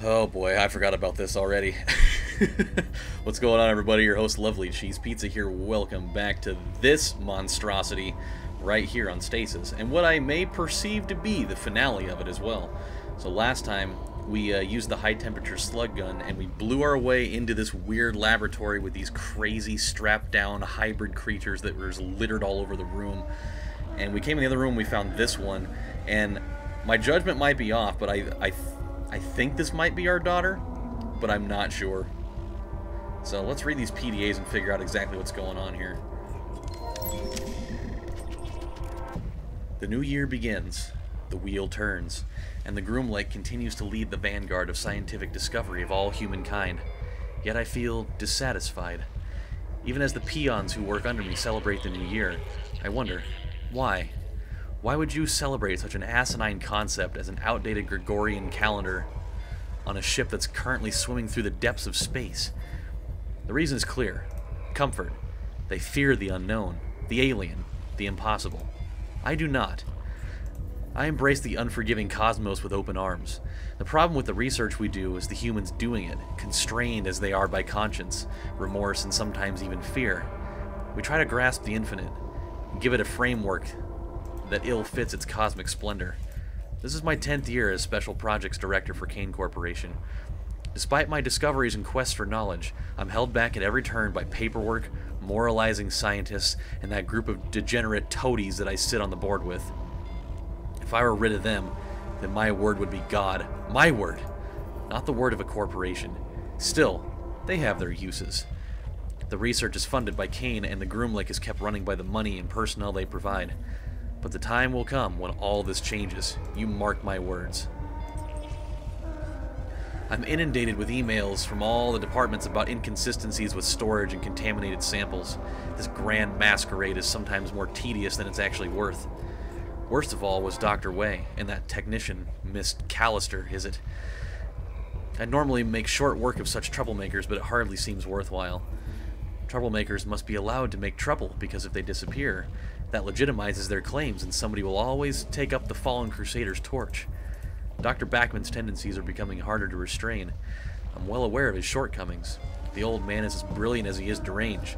Oh boy, I forgot about this already. What's going on, everybody? Your host, LovelyCheesePizza here. Welcome back to this monstrosity right here on Stasis, and what I may perceive to be the finale of it as well. So last time, we used the high-temperature slug gun, and we blew our way into this weird laboratory with these crazy strapped-down hybrid creatures that were just littered all over the room. And we came in the other room, we found this one, and my judgment might be off, but I think this might be our daughter, but I'm not sure. So let's read these PDAs and figure out exactly what's going on here. The new year begins, the wheel turns, and the Groom Lake continues to lead the vanguard of scientific discovery of all humankind. Yet I feel dissatisfied. Even as the peons who work under me celebrate the new year, I wonder, why? Why would you celebrate such an asinine concept as an outdated Gregorian calendar on a ship that's currently swimming through the depths of space? The reason is clear. Comfort. They fear the unknown, the alien, the impossible. I do not. I embrace the unforgiving cosmos with open arms. The problem with the research we do is the humans doing it, constrained as they are by conscience, remorse, and sometimes even fear. We try to grasp the infinite, and give it a framework that ill fits its cosmic splendor. This is my 10th year as Special Projects Director for Kane Corporation. Despite my discoveries and quests for knowledge, I'm held back at every turn by paperwork, moralizing scientists, and that group of degenerate toadies that I sit on the board with. If I were rid of them, then my word would be God. My word! Not the word of a corporation. Still, they have their uses. The research is funded by Kane, and the Groom Lake is kept running by the money and personnel they provide. But the time will come when all this changes. You mark my words. I'm inundated with emails from all the departments about inconsistencies with storage and contaminated samples. This grand masquerade is sometimes more tedious than it's actually worth. Worst of all was Dr. Way, and that technician, Miss Callister, is it? I normally make short work of such troublemakers, but it hardly seems worthwhile. Troublemakers must be allowed to make trouble, because if they disappear, that legitimizes their claims, and somebody will always take up the fallen crusader's torch. Dr. Backman's tendencies are becoming harder to restrain. I'm well aware of his shortcomings. The old man is as brilliant as he is deranged,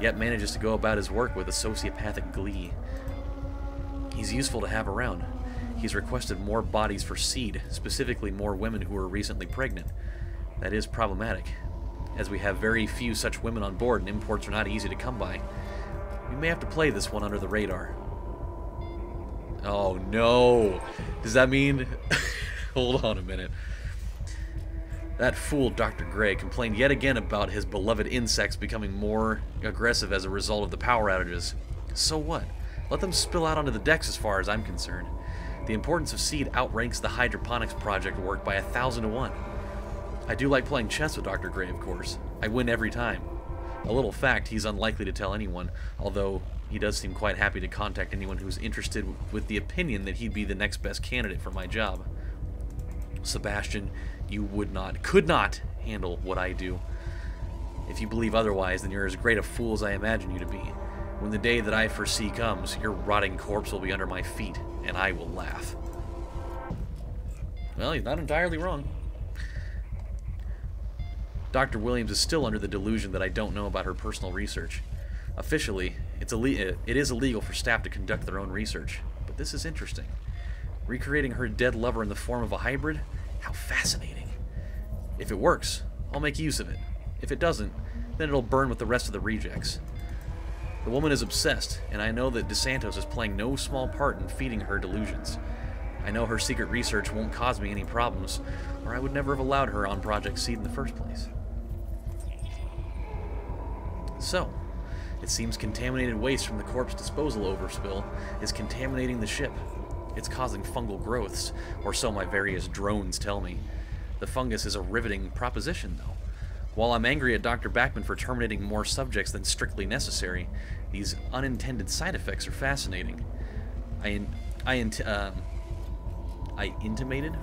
yet manages to go about his work with a sociopathic glee. He's useful to have around. He's requested more bodies for seed, specifically more women who were recently pregnant. That is problematic, as we have very few such women on board and imports are not easy to come by. We may have to play this one under the radar. Oh no! Does that mean... Hold on a minute. That fool Dr. Gray complained yet again about his beloved insects becoming more aggressive as a result of the power outages. So what? Let them spill out onto the decks as far as I'm concerned. The importance of seed outranks the hydroponics project work by 1,000 to 1. I do like playing chess with Dr. Gray, of course. I win every time. A little fact he's unlikely to tell anyone, although he does seem quite happy to contact anyone who's interested with the opinion that he'd be the next best candidate for my job. Sebastian, you could not handle what I do. If you believe otherwise, then you're as great a fool as I imagine you to be. When the day that I foresee comes, your rotting corpse will be under my feet, and I will laugh. Well, he's not entirely wrong. Dr. Williams is still under the delusion that I don't know about her personal research. Officially, it is illegal for staff to conduct their own research, but this is interesting. Recreating her dead lover in the form of a hybrid? How fascinating. If it works, I'll make use of it. If it doesn't, then it'll burn with the rest of the rejects. The woman is obsessed, and I know that DeSantos is playing no small part in feeding her delusions. I know her secret research won't cause me any problems, or I would never have allowed her on Project Seed in the first place. So, it seems contaminated waste from the corpse disposal overspill is contaminating the ship. It's causing fungal growths, or so my various drones tell me. The fungus is a riveting proposition, though. While I'm angry at Dr. Backman for terminating more subjects than strictly necessary, these unintended side effects are fascinating. I intimated?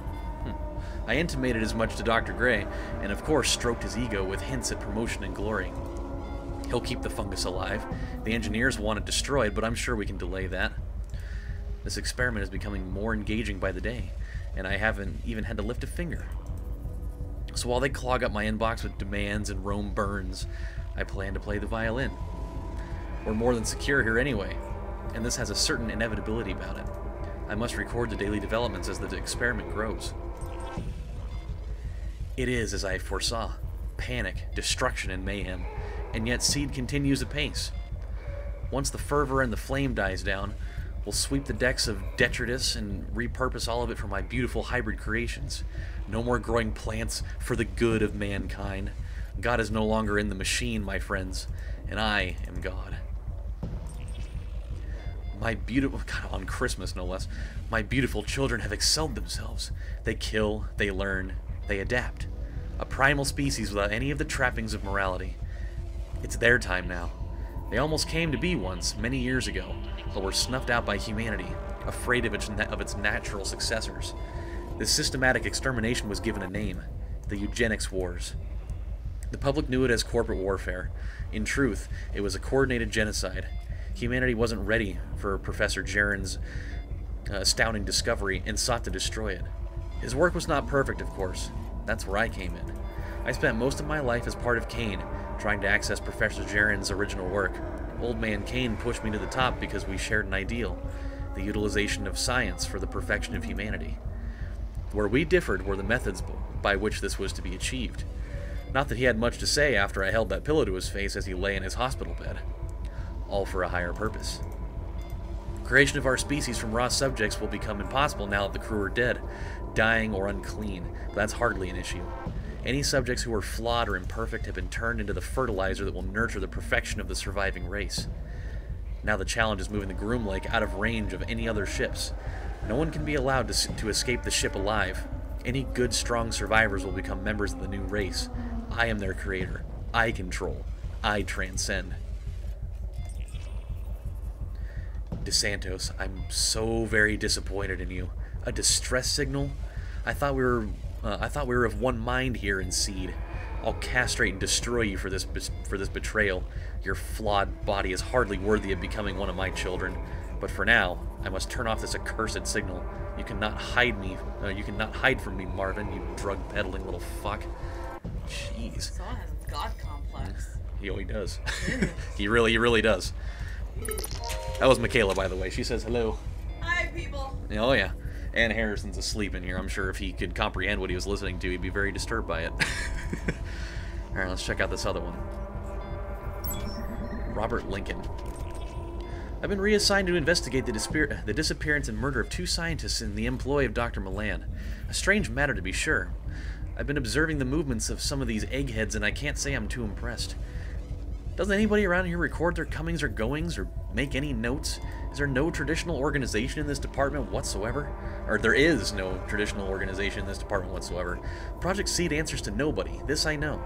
I intimated as much to Dr. Gray, and of course stroked his ego with hints at promotion and glory. He'll keep the fungus alive. The engineers want it destroyed, but I'm sure we can delay that. This experiment is becoming more engaging by the day, and I haven't even had to lift a finger. So while they clog up my inbox with demands and Rome burns, I plan to play the violin. We're more than secure here anyway, and this has a certain inevitability about it. I must record the daily developments as the experiment grows. It is, as I foresaw, panic, destruction, and mayhem, and yet Seed continues apace. Once the fervor and the flame dies down, we'll sweep the decks of detritus and repurpose all of it for my beautiful hybrid creations. No more growing plants for the good of mankind. God is no longer in the machine, my friends, and I am God. My beautiful, God, on Christmas no less, my beautiful children have excelled themselves. They kill, they learn, they adapt. A primal species without any of the trappings of morality. It's their time now. They almost came to be once, many years ago, but were snuffed out by humanity, afraid of its natural successors. This systematic extermination was given a name, the Eugenics Wars. The public knew it as corporate warfare. In truth, it was a coordinated genocide. Humanity wasn't ready for Professor Jaren's astounding discovery and sought to destroy it. His work was not perfect, of course. That's where I came in. I spent most of my life as part of Kane, trying to access Professor Jaren's original work. Old Man Kane pushed me to the top because we shared an ideal, the utilization of science for the perfection of humanity. Where we differed were the methods by which this was to be achieved. Not that he had much to say after I held that pillow to his face as he lay in his hospital bed. All for a higher purpose. Creation of our species from raw subjects will become impossible now that the crew are dead, dying or unclean, but that's hardly an issue. Any subjects who are flawed or imperfect have been turned into the fertilizer that will nurture the perfection of the surviving race. Now the challenge is moving the Groom Lake out of range of any other ships. No one can be allowed to escape the ship alive. Any good, strong survivors will become members of the new race. I am their creator. I control. I transcend. DeSantos, I'm so very disappointed in you. A distress signal? I thought we were of one mind here in Seed. I'll castrate and destroy you for this betrayal. Your flawed body is hardly worthy of becoming one of my children. But for now, I must turn off this accursed signal. You cannot hide me. You cannot hide from me, Marvin. You drug-peddling little fuck. Jeez. Saw has a god complex. He does. he really does. That was Michaela, by the way. She says hello. Hi, people. Oh, yeah. And Harrison's asleep in here. I'm sure if he could comprehend what he was listening to, he'd be very disturbed by it. Alright, let's check out this other one. Robert Lincoln. I've been reassigned to investigate the disappearance and murder of 2 scientists in the employ of Dr. Milan. A strange matter, to be sure. I've been observing the movements of some of these eggheads, and I can't say I'm too impressed. Doesn't anybody around here record their comings or goings, or make any notes? Is there no traditional organization in this department whatsoever? Or there is no traditional organization in this department whatsoever. Project Seed answers to nobody, this I know.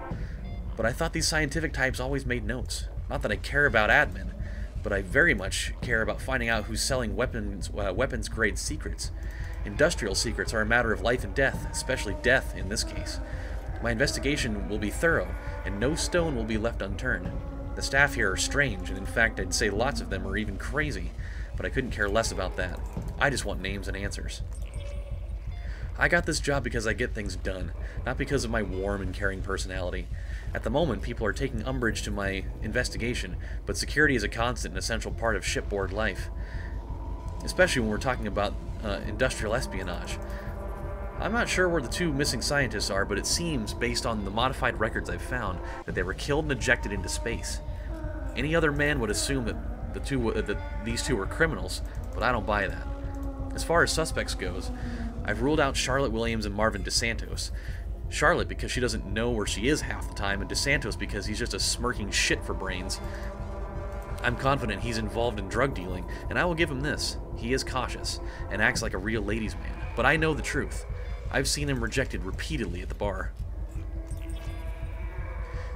But I thought these scientific types always made notes. Not that I care about admin, but I very much care about finding out who's selling weapons-grade secrets. Industrial secrets are a matter of life and death, especially death in this case. My investigation will be thorough, and no stone will be left unturned. The staff here are strange, and in fact I'd say lots of them are even crazy, but I couldn't care less about that. I just want names and answers. I got this job because I get things done, not because of my warm and caring personality. At the moment, people are taking umbrage to my investigation, but security is a constant and essential part of shipboard life, especially when we're talking about industrial espionage. I'm not sure where the 2 missing scientists are, but it seems, based on the modified records I've found, that they were killed and ejected into space. Any other man would assume that these 2 were criminals, but I don't buy that. As far as suspects goes, I've ruled out Charlotte Williams and Marvin DeSantos. Charlotte because she doesn't know where she is half the time, and DeSantos because he's just a smirking shit for brains. I'm confident he's involved in drug dealing, and I will give him this. He is cautious, and acts like a real ladies' man, but I know the truth. I've seen him rejected repeatedly at the bar.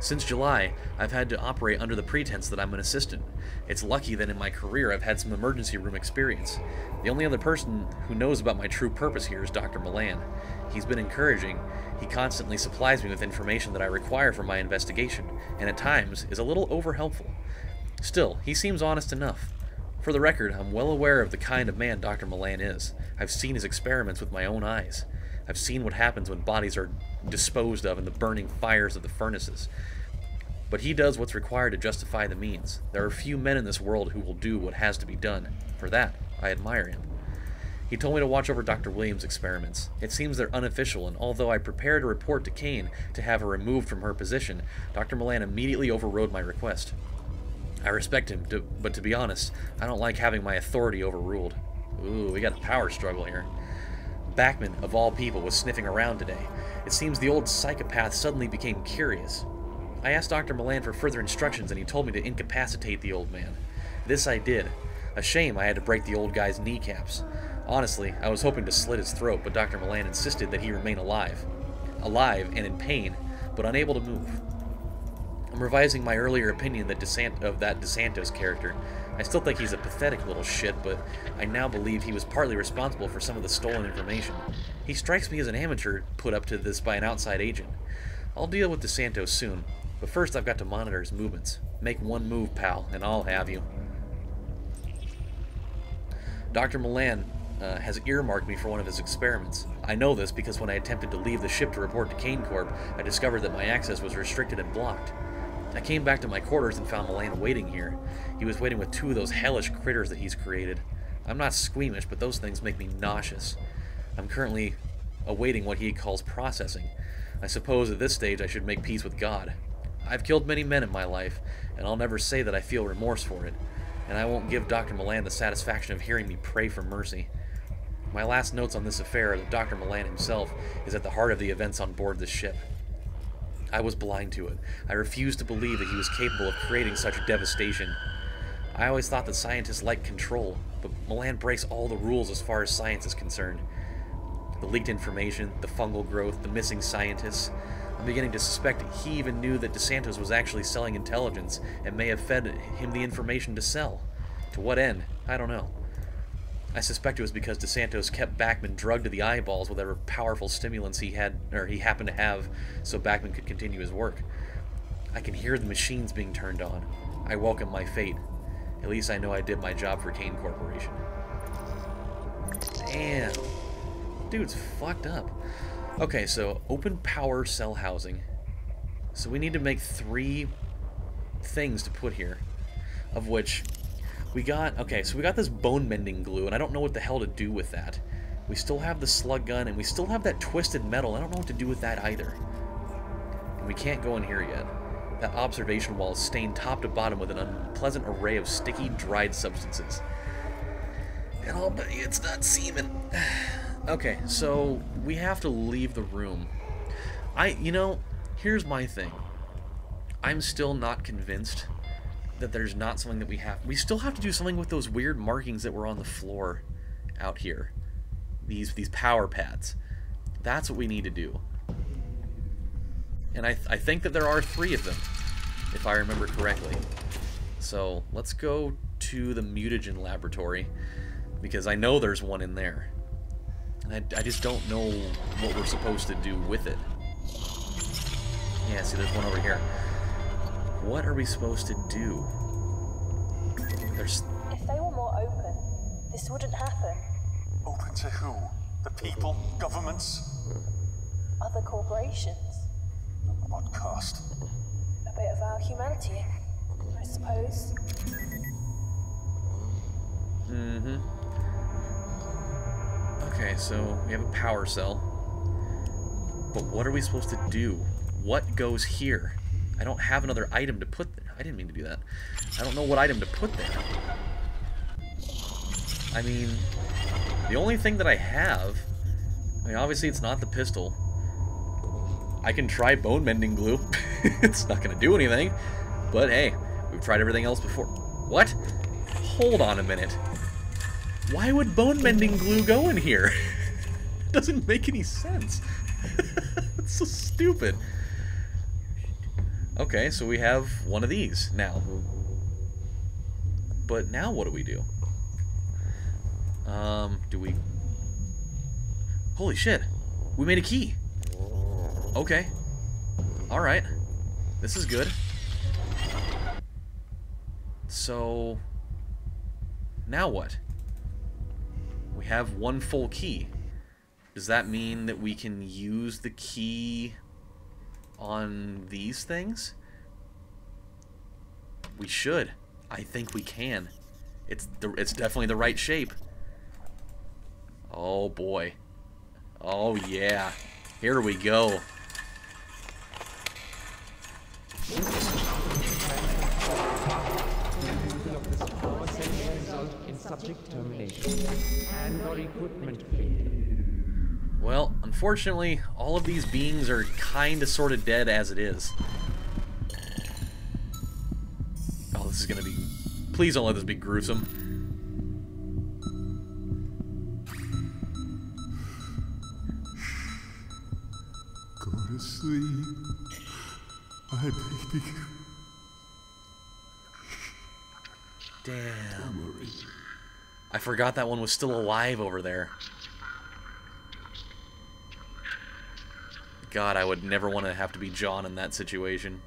Since July, I've had to operate under the pretense that I'm an assistant. It's lucky that in my career I've had some emergency room experience. The only other person who knows about my true purpose here is Dr. Milan. He's been encouraging. He constantly supplies me with information that I require for my investigation, and at times is a little over-helpful. Still, he seems honest enough. For the record, I'm well aware of the kind of man Dr. Milan is. I've seen his experiments with my own eyes. I've seen what happens when bodies are disposed of in the burning fires of the furnaces. But he does what's required to justify the means. There are few men in this world who will do what has to be done. For that, I admire him. He told me to watch over Dr. Williams' experiments. It seems they're unofficial, and although I prepared a report to Kane to have her removed from her position, Dr. Milan immediately overrode my request. I respect him, but to be honest, I don't like having my authority overruled. Ooh, we got a power struggle here. Bachman, of all people, was sniffing around today. It seems the old psychopath suddenly became curious. I asked Dr. Milan for further instructions, and he told me to incapacitate the old man. This I did. A shame I had to break the old guy's kneecaps. Honestly, I was hoping to slit his throat, but Dr. Milan insisted that he remain alive. Alive and in pain, but unable to move. I'm revising my earlier opinion of that DeSantos character. I still think he's a pathetic little shit, but I now believe he was partly responsible for some of the stolen information. He strikes me as an amateur put up to this by an outside agent. I'll deal with DeSantos soon, but first I've got to monitor his movements. Make one move, pal, and I'll have you. Dr. Milan has earmarked me for one of his experiments. I know this because when I attempted to leave the ship to report to Kane Corp, I discovered that my access was restricted and blocked. I came back to my quarters and found Milan waiting here. He was waiting with 2 of those hellish critters that he's created. I'm not squeamish, but those things make me nauseous. I'm currently awaiting what he calls processing. I suppose at this stage I should make peace with God. I've killed many men in my life, and I'll never say that I feel remorse for it. And I won't give Dr. Milan the satisfaction of hearing me pray for mercy. My last notes on this affair are that Dr. Milan himself is at the heart of the events on board this ship. I was blind to it. I refused to believe that he was capable of creating such devastation. I always thought that scientists liked control, but Milan breaks all the rules as far as science is concerned. The leaked information, the fungal growth, the missing scientists. I'm beginning to suspect he even knew that DeSantos was actually selling intelligence and may have fed him the information to sell. To what end? I don't know. I suspect it was because DeSantos kept Bachman drugged to the eyeballs with whatever powerful stimulants he happened to have, so Bachman could continue his work. I can hear the machines being turned on. I welcome my fate. At least I know I did my job for Kane Corporation. Damn. Dude's fucked up. Okay, so open power cell housing. So we need to make 3 things to put here, of which we got, okay, so we got this bone mending glue, and I don't know what the hell to do with that. We still have the slug gun, and we still have that twisted metal. I don't know what to do with that either. And we can't go in here yet. That observation wall is stained top to bottom with an unpleasant array of sticky, dried substances. And I'll bet you it's not semen. Okay, so we have to leave the room. Here's my thing. I'm still not convinced that there's not something that we still have to do something with those weird markings that were on the floor out here. These power pads. That's what we need to do. And I think that there are 3 of them, if I remember correctly. So let's go to the mutagen laboratory, because I know there's one in there. And I just don't know what we're supposed to do with it. Yeah, see, there's one over here. What are we supposed to do? If they were more open, this wouldn't happen. Open to who? The people? Governments? Other corporations. What cost? A bit of our humanity, I suppose. Mm-hmm. Okay, so we have a power cell. But what are we supposed to do? What goes here? I don't have another item to put there. I didn't mean to do that. I don't know what item to put there. I mean, the only thing that I have... obviously it's not the pistol. I can try bone mending glue. It's not going to do anything. But hey, we've tried everything else before. What? Hold on a minute. Why would bone mending glue go in here? It doesn't make any sense. It's so stupid. Okay, so we have one of these now. But now what do we do? Do we... Holy shit. We made a key. Okay. Alright. This is good. So... now what? We have one full key. Does that mean that we can use the key on these things? We should. I think we can. It's definitely the right shape. Oh boy. Oh yeah. Here we go. Subject termination and/or equipment failure. Well, unfortunately, all of these beings are kinda sorta dead as it is. Oh, this is gonna be... Please don't let this be gruesome. Go to sleep, my baby. Damn. Don't worry. I forgot that one was still alive over there. God, I would never want to have to be John in that situation.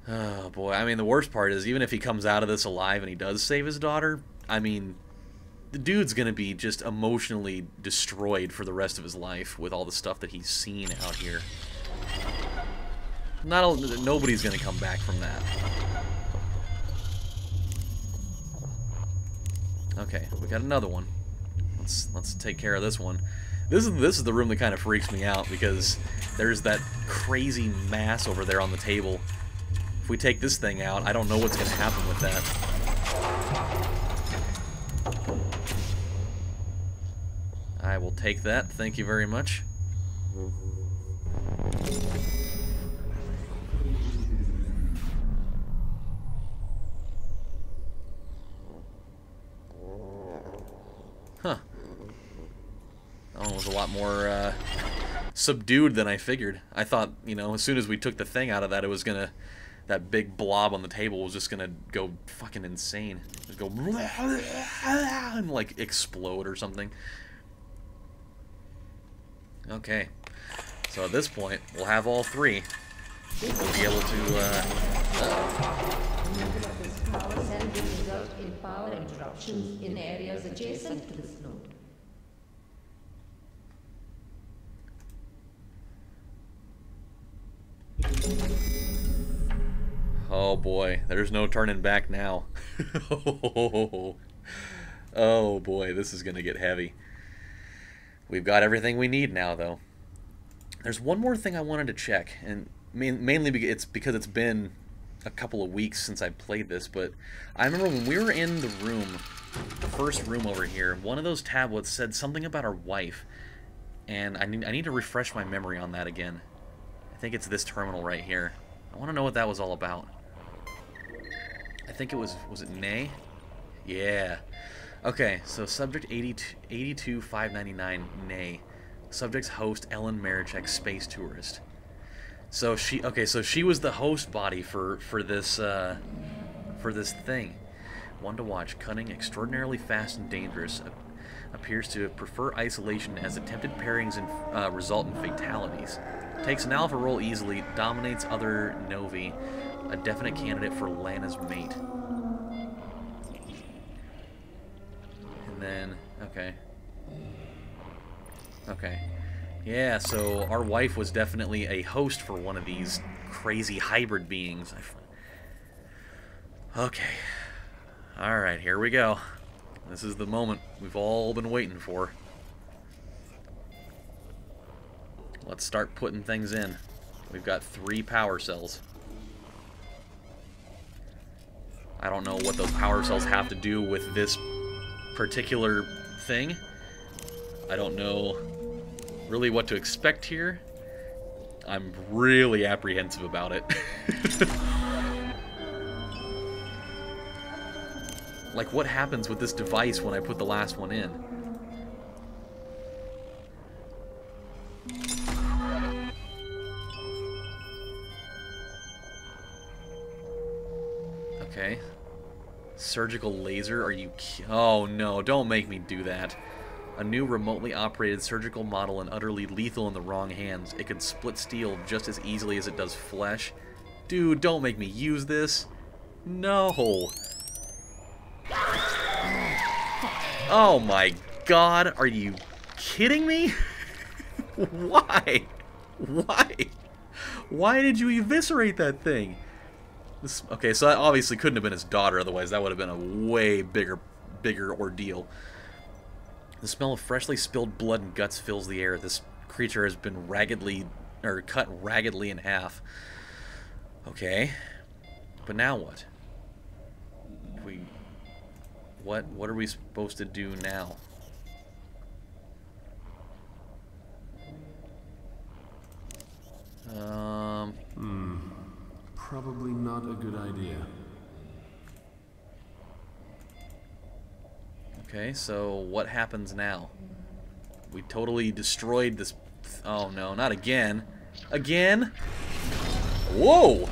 Oh boy, I mean, the worst part is, even if he comes out of this alive and he does save his daughter, I mean, the dude's gonna be just emotionally destroyed for the rest of his life with all the stuff that he's seen out here. Nobody's gonna come back from that. Okay, we got another one. Let's take care of this one. This is the room that kind of freaks me out, because there's that crazy mass over there on the table. If we take this thing out, I don't know what's gonna happen with that. I will take that. Thank you very much. Huh. That one was a lot more subdued than I figured. I thought, you know, as soon as we took the thing out of that, it was gonna... That big blob on the table was just gonna go fucking insane. Just go... and, like, explode or something. Okay. So at this point, we'll have all three. We'll be able to, Power cell will result in power interruptions in areas adjacent to this node. Oh boy, there's no turning back now. Oh boy, this is gonna get heavy. We've got everything we need now, though. There's one more thing I wanted to check, and mainly because it's been a couple of weeks since I played this, but I remember when we were in the room, the first room over here, one of those tablets said something about our wife, and I need to refresh my memory on that again. I think it's this terminal right here. I want to know what that was all about. I think it was it Nay? Yeah. Okay, so subject 82599 Nay. Subject's host Ellen Marichek, space tourist. So she was the host body for this thing. One to watch, cunning, extraordinarily fast and dangerous. Appears to prefer isolation as attempted pairings and result in fatalities. Takes an alpha role easily, dominates other Novi. A definite candidate for Lana's mate. And then, okay. Yeah, so our wife was definitely a host for one of these crazy hybrid beings. Okay. Alright, here we go. This is the moment we've all been waiting for. Let's start putting things in. We've got 3 power cells. I don't know what those power cells have to do with this particular thing. I don't know really what to expect here. I'm really apprehensive about it. Like, what happens with this device when I put the last one in? Okay. Surgical laser? Are you... Oh no, don't make me do that. A new remotely operated surgical model and utterly lethal in the wrong hands. It could split steel just as easily as it does flesh. Dude, don't make me use this. No. Oh my god, are you kidding me? Why? Why? Why did you eviscerate that thing? Okay, so that obviously couldn't have been his daughter, otherwise that would have been a way bigger ordeal. The smell of freshly spilled blood and guts fills the air. This creature has been cut raggedly in half. Okay. But now what? What are we supposed to do now? Probably not a good idea. Okay, so what happens now? We totally destroyed this... Oh no, not again. Again? Whoa!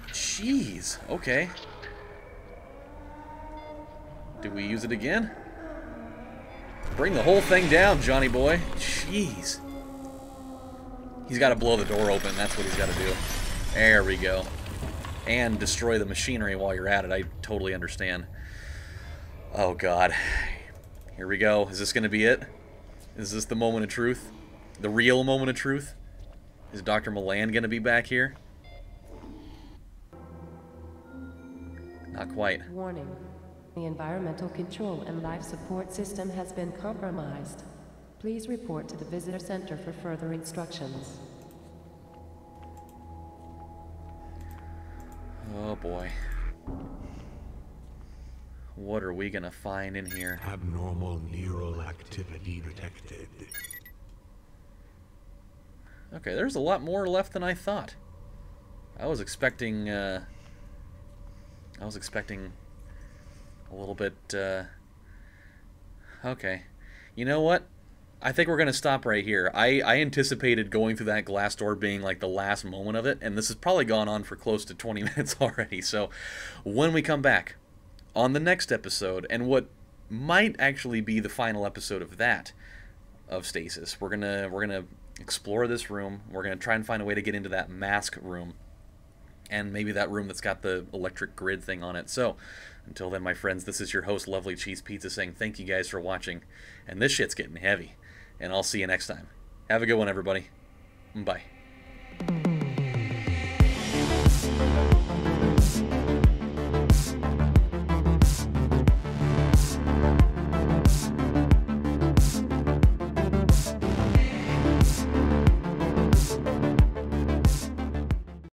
Jeez, okay. Do we use it again? Bring the whole thing down, Johnny boy. Jeez. He's got to blow the door open, that's what he's got to do. There we go. And destroy the machinery while you're at it, I totally understand. Oh god. Here we go. Is this going to be it? Is this the moment of truth? The real moment of truth? Is Dr. Milan going to be back here? Not quite. Warning. The environmental control and life support system has been compromised. Please report to the visitor center for further instructions. Oh boy. What are we gonna find in here? Abnormal neural activity detected. Okay, there's a lot more left than I thought. I was expecting a little bit, okay. You know what? I think we're going to stop right here. I anticipated going through that glass door being like the last moment of it, and this has probably gone on for close to 20 minutes already. So when we come back on the next episode, and what might actually be the final episode of that, of Stasis, we're gonna explore this room. We're going to try and find a way to get into that mask room, and maybe that room that's got the electric grid thing on it. So until then, my friends, this is your host, LovelyCheesePizza, saying thank you guys for watching. And this shit's getting heavy. And I'll see you next time. Have a good one, everybody. Bye.